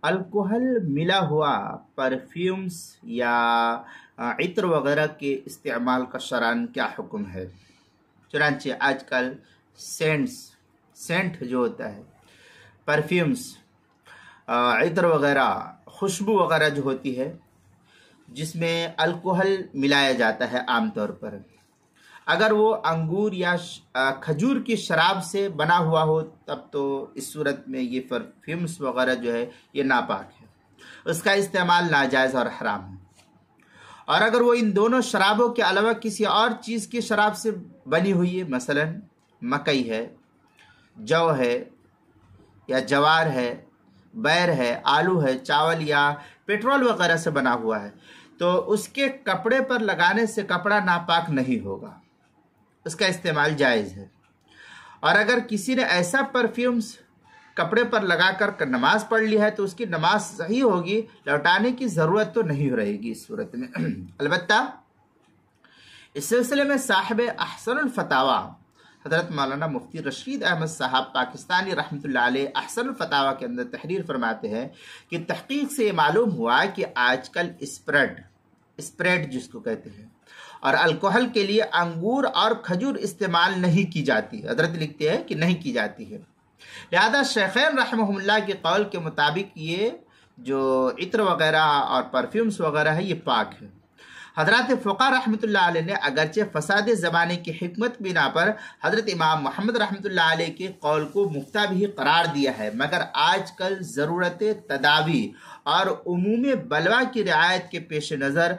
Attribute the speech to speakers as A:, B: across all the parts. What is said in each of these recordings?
A: الکحل ملا ہوا پرفیومز یا عطر وغیرہ کے استعمال کا شرعاً کیا حکم ہے؟ چنانچہ آج کل سینٹ جو ہوتا ہے، پرفیومز، عطر وغیرہ، خوشبو وغیرہ جو ہوتی ہے جس میں الکحل ملایا جاتا ہے عام طور پر، اگر وہ انگور یا کھجور کی شراب سے بنا ہوا ہو تب تو اس صورت میں یہ پرفیومز وغیرہ جو ہے یہ ناپاک ہے، اس کا استعمال ناجائز اور حرام ہے۔ اور اگر وہ ان دونوں شرابوں کے علاوہ کسی اور چیز کی شراب سے بنی ہوئی ہے، مثلا مکئی ہے، جو ہے یا جوار ہے، بیر ہے، آلو ہے، چاول یا پیٹرول وغیرہ سے بنا ہوا ہے، تو اس کے کپڑے پر لگانے سے کپڑا ناپاک نہیں ہوگا، اس کا استعمال جائز ہے۔ اور اگر کسی نے ایسا پرفیومز کپڑے پر لگا کر نماز پڑھ لی ہے تو اس کی نماز صحیح ہوگی، لوٹانے کی ضرورت تو نہیں رہے گی اس صورت میں۔ البتہ اس سلسلے میں صاحب احسن الفتاویٰ حضرت مولانا مفتی رشید احمد صاحب پاکستانی رحمۃ اللہ علیہ احسن الفتاویٰ کے اندر تحریر فرماتے ہیں کہ تحقیق سے یہ معلوم ہوا کہ آج کل اسپریڈ جس کو کہتے ہیں، اور الکحل کے لیے انگور اور کھجور استعمال نہیں کی جاتی۔ حضرت لکھتے ہیں کہ نہیں کی جاتی ہے، لہذا شیخین رحمہم اللہ کے قول کے مطابق یہ جو عطر وغیرہ اور پرفیومز وغیرہ ہے یہ پاک ہے۔ حضرات فقہ رحمۃ اللہ علیہ نے اگرچہ فساد زمانے کی حکمت بنا پر حضرت امام محمد رحمۃ اللہ علیہ کے قول کو مفتہ بھی قرار دیا ہے، مگر آج کل ضرورت تداوی اور عموم بلوا کی رعایت کے پیش نظر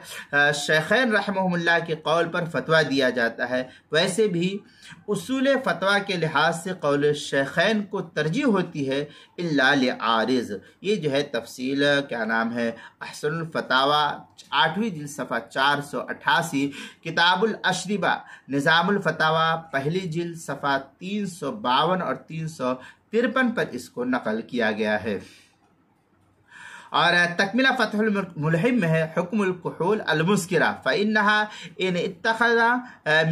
A: شیخین رحمہم اللہ کے قول پر فتویٰ دیا جاتا ہے۔ ویسے بھی اصول فتویٰ کے لحاظ سے قول شیخین کو ترجیح ہوتی ہے الا لعارض۔ یہ جو ہے تفصیل کیا نام ہے احسن الفتاویٰ 8ویں جلد صفحہ 488، کتاب الاشربہ نظام الفتاویٰ پہلی جلد صفحہ 352 اور 353 پر اس کو نقل کیا گیا ہے۔ اور تکملہ فتح الملہم میں ہے حکم الکحول المسکرہ فإنها ان اتخذ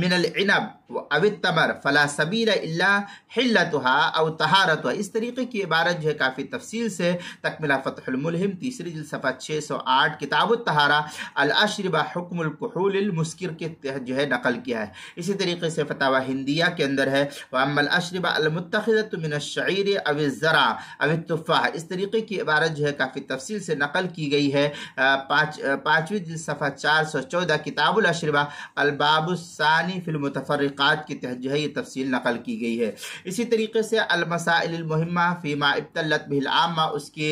A: من العنب او التمر فلا سبیل الا حلتها او طہارتها۔ اس طریقے کی عبارت جو ہے کافی تفصیل سے تکملہ فتح الملہم تیسری جلد صفحہ 608 کتاب الطہارہ الاشربہ حکم الکحول المسکر کے تحت جو ہے نقل کیا ہے۔ اسی طریقے سے فتاوی ہندیہ کے اندر ہے واما الاشربہ المتخذۃ من الشعیر او الزرع او التفاح۔ اس طریقے کی عبارت جو ہے کافی تفصیل سے نقل کی گئی ہے 5ویں جلد صفحہ 414 کتاب الاشربہ الباب الثانی فی المتفرقات کے تحت جو ہے یہ تفصیل نقل کی گئی ہے۔ اسی طریقے سے المسائل المہمہ فیما ابتلت بہ العامہ اس کے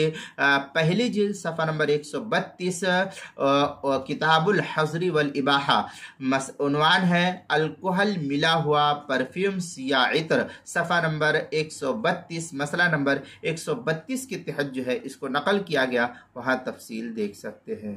A: پہلی جلد صفحہ نمبر 132 کتاب الحظر والاباحہ، عنوان ہے الکحل ملا ہوا پرفیومز یا عطر، صفحہ نمبر 132 مسئلہ نمبر 132 کے تحت جو ہے اس کو نقل کیا گیا، وہاں تفصیل دیکھ سکتے ہیں۔